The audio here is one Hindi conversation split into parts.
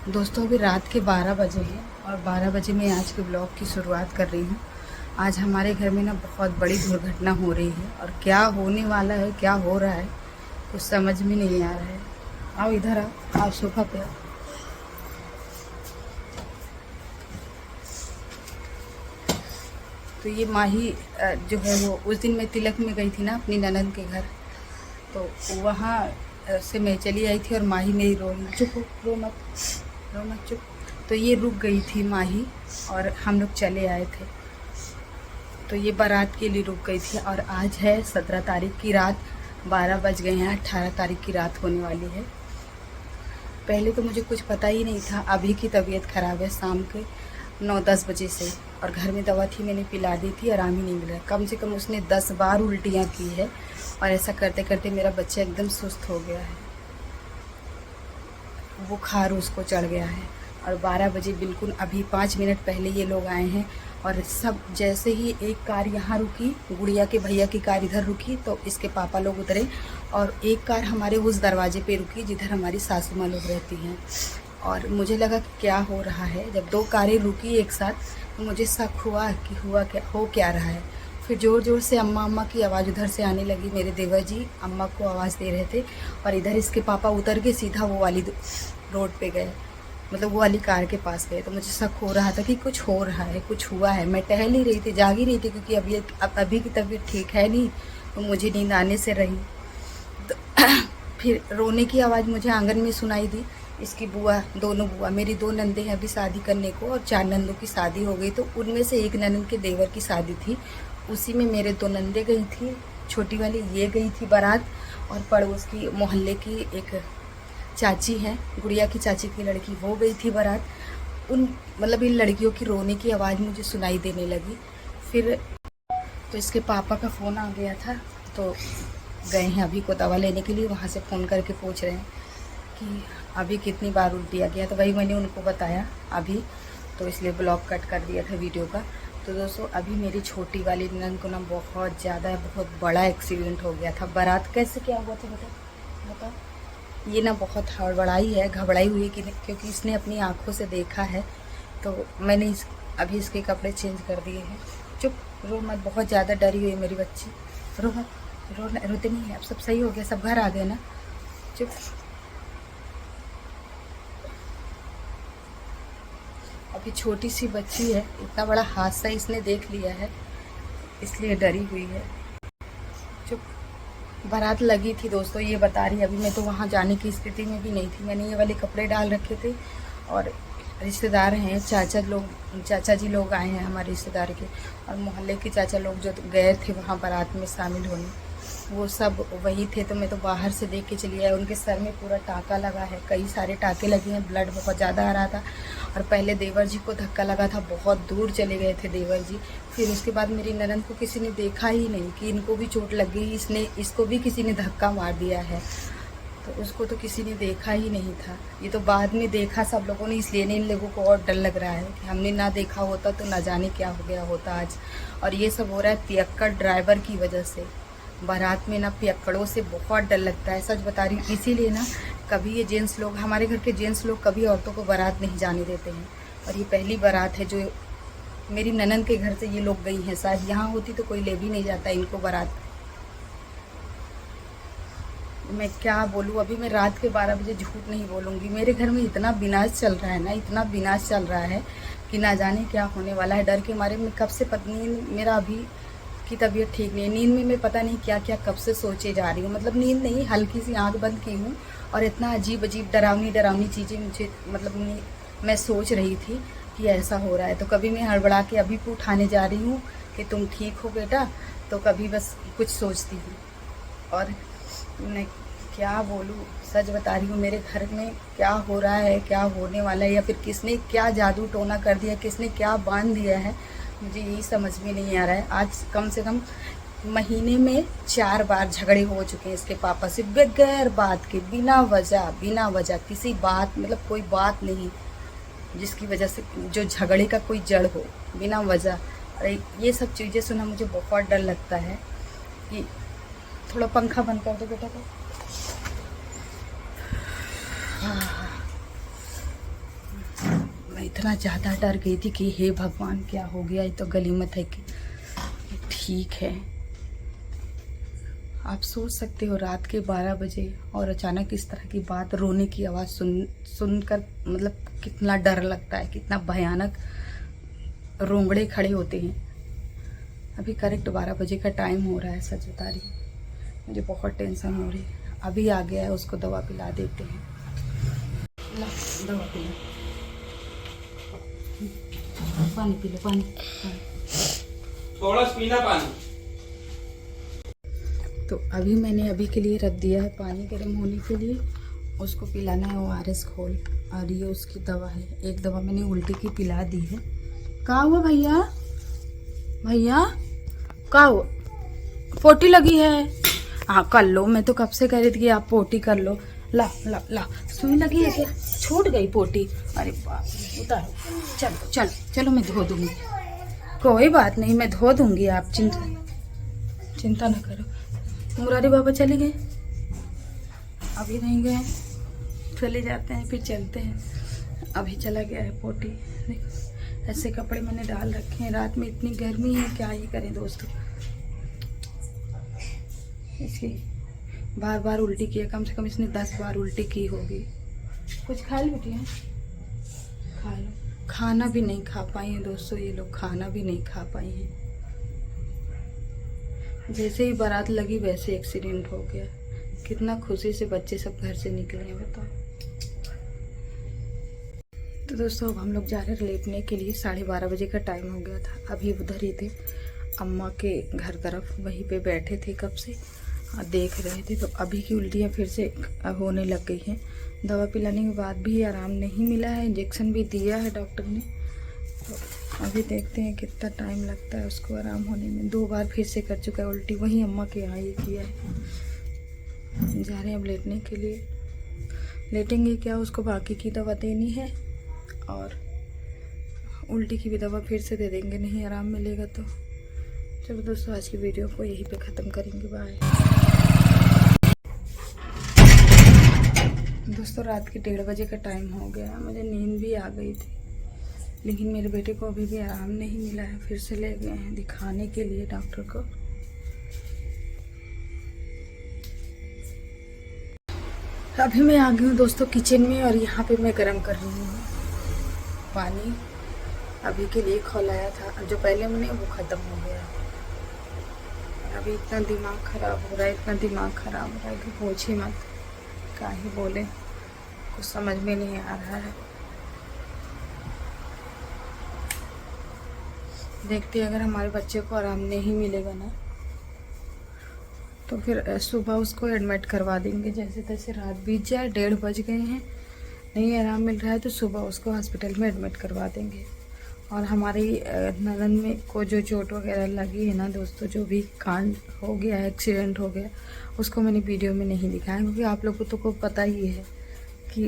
दोस्तों अभी रात के 12 बजे हैं और 12 बजे मैं आज के ब्लॉग की शुरुआत कर रही हूँ। आज हमारे घर में ना बहुत बड़ी दुर्घटना हो रही है और क्या होने वाला है, क्या हो रहा है, कुछ समझ में नहीं आ रहा है। आओ इधर आओ सोफा पे आओ। तो ये माही जो है वो उस दिन मैं तिलक में गई थी ना अपनी ननद के घर, तो वहाँ से मैं चली आई थी और माही मेरी रो रही, चुप हो, रो मत चुप। तो ये रुक गई थी माही और हम लोग चले आए थे। तो ये बारात के लिए रुक गई थी और आज है 17 तारीख की रात, 12 बज गए हैं, 18 तारीख की रात होने वाली है। पहले तो मुझे कुछ पता ही नहीं था। अभी की तबीयत ख़राब है शाम के 9-10 बजे से, और घर में दवा थी मैंने पिला दी थी, आराम ही नहीं मिला। कम से कम उसने 10 बार उल्टियाँ की है और ऐसा करते करते मेरा बच्चा एकदम सुस्त हो गया है, बुखार उसको चढ़ गया है। और 12 बजे बिल्कुल अभी 5 मिनट पहले ये लोग आए हैं और सब जैसे ही एक कार यहाँ रुकी, गुड़िया के भैया की कार इधर रुकी तो इसके पापा लोग उतरे, और एक कार हमारे उस दरवाजे पे रुकी जिधर हमारी सासू माँ लोग रहती हैं। और मुझे लगा कि क्या हो रहा है। जब 2 कारें रुकी एक साथ तो मुझे शक हुआ कि हो क्या रहा है। फिर ज़ोर ज़ोर से अम्मा अम्मा की आवाज़ उधर से आने लगी। मेरे देवर जी अम्मा को आवाज़ दे रहे थे और इधर इसके पापा उतर के सीधा वो वाली रोड पे गए, मतलब वो वाली कार के पास गए। तो मुझे शक हो रहा था कि कुछ हो रहा है, कुछ हुआ है। मैं टहल ही रही थी, जाग ही रही थी, क्योंकि अभी की तबीयत ठीक है नहीं, तो मुझे नींद आने से रही। तो फिर रोने की आवाज़ मुझे आंगन में सुनाई दी। इसकी बुआ, दोनों बुआ, मेरी 2 नंदे हैं अभी शादी करने को और 4 नंदों की शादी हो गई। तो उनमें से एक ननद के देवर की शादी थी, उसी में मेरे 2 नंदे गई थी, छोटी वाली ये गई थी बारात, और पड़ोस की मोहल्ले की एक चाची है, गुड़िया की चाची की लड़की, वो गई थी बारात। मतलब इन लड़कियों की रोने की आवाज़ मुझे सुनाई देने लगी। फिर तो इसके पापा का फ़ोन आ गया था, तो गए हैं अभी को दवा लेने के लिए। वहाँ से फ़ोन करके पूछ रहे हैं कि अभी कितनी बार उल्टी आ गया। तो वही मैंने उनको बताया अभी, तो इसलिए ब्लॉग कट कर दिया था वीडियो का। तो दोस्तों अभी मेरी छोटी वाली ननद को ना बहुत ज़्यादा, बहुत बड़ा एक्सीडेंट हो गया था। बारात कैसे क्या हुआ था बताओ। ये ना बहुत हड़बड़ाई है, घबराई हुई, क्योंकि इसने अपनी आँखों से देखा है। तो मैंने अभी इसके कपड़े चेंज कर दिए हैं। चुप, रो मत, बहुत ज़्यादा डरी हुई है मेरी बच्ची, रो मत, रोते नहीं है। अब सब सही हो गया, सब घर आ गए ना, चुप। अभी छोटी सी बच्ची है, इतना बड़ा हादसा इसने देख लिया है, इसलिए डरी हुई है। चुप। बारात लगी थी दोस्तों, ये बता रही। अभी मैं तो वहाँ जाने की स्थिति में भी नहीं थी। मैंने ये वाले कपड़े डाल रखे थे, और रिश्तेदार हैं, चाचा जी लोग आए हैं हमारे रिश्तेदार के, और मोहल्ले के चाचा लोग जो गए थे वहाँ बारात में शामिल होने, वो सब वही थे। तो मैं तो बाहर से देख के चली आई। उनके सर में पूरा टाँका लगा है, कई सारे टाँके लगे हैं, ब्लड बहुत ज़्यादा आ रहा था। और पहले देवर जी को धक्का लगा था, बहुत दूर चले गए थे देवर जी। फिर उसके बाद मेरी ननद को किसी ने देखा ही नहीं कि इनको भी चोट लग गई, इसको भी किसी ने धक्का मार दिया है। तो उसको तो किसी ने देखा ही नहीं था। ये तो बाद में देखा सब लोगों ने, इसलिए इन लोगों को और डर लग रहा है कि हमने ना देखा होता तो ना जाने क्या हो गया होता आज। और ये सब हो रहा है पियक्कड़ ड्राइवर की वजह से। बारात में ना पियक्कड़ों से बहुत डर लगता है, सच बता रही हूँ। इसीलिए ना कभी ये जेंट्स लोग, हमारे घर के जेंट्स लोग कभी औरतों को बारात नहीं जाने देते हैं। और ये पहली बारात है जो मेरी ननद के घर से ये लोग गई हैं। शायद यहाँ होती तो कोई ले भी नहीं जाता इनको बारात। मैं क्या बोलूँ, अभी मैं रात के 12 बजे झूठ नहीं बोलूँगी। मेरे घर में इतना विनाश चल रहा है ना, इतना विनाश चल रहा है कि ना जाने क्या होने वाला है। डर के मारे मैं कब से, पत्नी मेरा अभी की तबीयत ठीक नहीं है, नींद में मैं पता नहीं क्या क्या कब से सोचे जा रही हूँ। मतलब नींद नहीं, हल्की सी आंख बंद की हूँ और इतना अजीब अजीब डरावनी चीज़ें मुझे, मतलब मैं सोच रही थी कि ऐसा हो रहा है। तो कभी मैं हड़बड़ा के अभी भी उठाने जा रही हूँ कि तुम ठीक हो बेटा, तो कभी बस कुछ सोचती हूँ। और मैं क्या बोलूँ, सच बता रही हूँ, मेरे घर में क्या हो रहा है, क्या होने वाला है, या फिर किसने क्या जादू टोना कर दिया, किसने क्या बांध दिया है, मुझे यही समझ में नहीं आ रहा है। आज कम से कम महीने में 4 बार झगड़े हो चुके हैं इसके पापा से, बगैर बात के, बिना वजह किसी बात, मतलब कोई बात नहीं जिसकी वजह से जो झगड़े का कोई जड़ हो, बिना वजह। अरे ये सब चीज़ें सुना मुझे बहुत डर लगता है। कि थोड़ा पंखा बंद कर दो बेटा को। मैं इतना ज़्यादा डर गई थी कि हे भगवान क्या हो गया, ये तो गनीमत है कि ठीक है। आप सोच सकते हो रात के 12 बजे और अचानक इस तरह की बात, रोने की आवाज़ सुनकर मतलब कितना डर लगता है, कितना भयानक रोंगड़े खड़े होते हैं। अभी करेक्ट 12 बजे का टाइम हो रहा है, सच बता रही हूँ। मुझे बहुत टेंशन हो रही है। अभी आ गया है, उसको दवा पिला देते हैं। ला दवा पिला, पानी पी लो, पानी थोड़ा पीना पानी। तो अभी मैंने अभी के लिए रख दिया है पानी गर्म होने के लिए। उसको पिलाना है ORS घोल, और ये उसकी दवा है। एक दवा मैंने उल्टी की पिला दी है। कहाँ हुआ भैया, भैया कहाँ हुआ? पोटी लगी है? हाँ कर लो, मैं तो कब से कह रही थी कि आप पोटी कर लो। ला ला ला, सुई लगी है क्या? छूट गई पोटी? अरे बाप रे, उतारो। चलो चलो चलो, मैं धो दूँगी, कोई बात नहीं, मैं धो दूँगी, आप चिंता ना करो। मुरारी बाबा चले गए? अभी नहीं गए, चले जाते हैं फिर चलते हैं। अभी चला गया है पोटी। देखो ऐसे कपड़े मैंने डाल रखे हैं, रात में इतनी गर्मी है, क्या ही करें दोस्तों। इसकी बार बार उल्टी किया, कम से कम इसने 10 बार उल्टी की होगी। कुछ खा लो बेटिया, खा लो। खाना भी नहीं खा पाई हैं दोस्तों, ये लोग खाना भी नहीं खा पाई हैं। जैसे ही बारात लगी वैसे एक्सीडेंट हो गया। कितना खुशी से बच्चे सब घर से निकले हैं बताओ। तो दोस्तों अब हम लोग जा रहे हैं लेटने के लिए। 12:30 बजे का टाइम हो गया था। अभी उधर ही थे अम्मा के घर तरफ, वहीं पे बैठे थे कब से, देख रहे थे। तो अभी की उल्टियाँ फिर से होने लग गई हैं। दवा पिलाने के बाद भी आराम नहीं मिला है, इंजेक्शन भी दिया है डॉक्टर ने। तो अभी देखते हैं कितना टाइम लगता है उसको आराम होने में। 2 बार फिर से कर चुका है उल्टी, वहीं अम्मा के यहाँ ये किया है। जा रहे हैं अब लेटने के लिए। लेटेंगे क्या, उसको बाकी की दवा देनी है और उल्टी की भी दवा फिर से दे देंगे, नहीं आराम मिलेगा तो। चलो दोस्तों आज की वीडियो को यहीं पे ख़त्म करेंगे, बाय। दोस्तों रात के 1:30 बजे का टाइम हो गया, मुझे नींद भी आ गई थी, लेकिन मेरे बेटे को अभी भी आराम नहीं मिला है। फिर से ले गए हैं दिखाने के लिए डॉक्टर को। अभी मैं आ गई हूँ दोस्तों किचन में, और यहाँ पे मैं गर्म कर रही हूँ पानी। अभी के लिए खौलाया था, जो पहले मैंने वो ख़त्म हो गया। अभी इतना दिमाग ख़राब हो रहा है, इतना दिमाग ख़राब हो रहा है कि पूछिए मत, क्या ही बोले, कुछ समझ में नहीं आ रहा है। देखते अगर हमारे बच्चे को आराम नहीं मिलेगा ना, तो फिर सुबह उसको एडमिट करवा देंगे जैसे तैसे। रात बीत जाए, 1:30 बज गए हैं, नहीं आराम मिल रहा है तो सुबह उसको हॉस्पिटल में एडमिट करवा देंगे। और हमारी ननद में को जो चोट वगैरह लगी है ना दोस्तों, जो भी कांड हो गया, एक्सीडेंट हो गया, उसको मैंने वीडियो में नहीं दिखाया, क्योंकि आप लोगों को तो पता ही है कि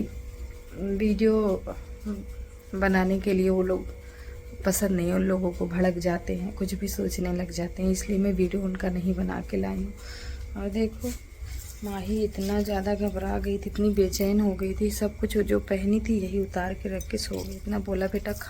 वीडियो बनाने के लिए वो लोग पसंद नहीं, उन लोगों को भड़क जाते हैं, कुछ भी सोचने लग जाते हैं, इसलिए मैं वीडियो उनका नहीं बना के लाई हूँ। और देखो माही इतना ज़्यादा घबरा गई थी, इतनी बेचैन हो गई थी, सब कुछ जो पहनी थी यही उतार के रख के सो गई। इतना बोला बेटा खा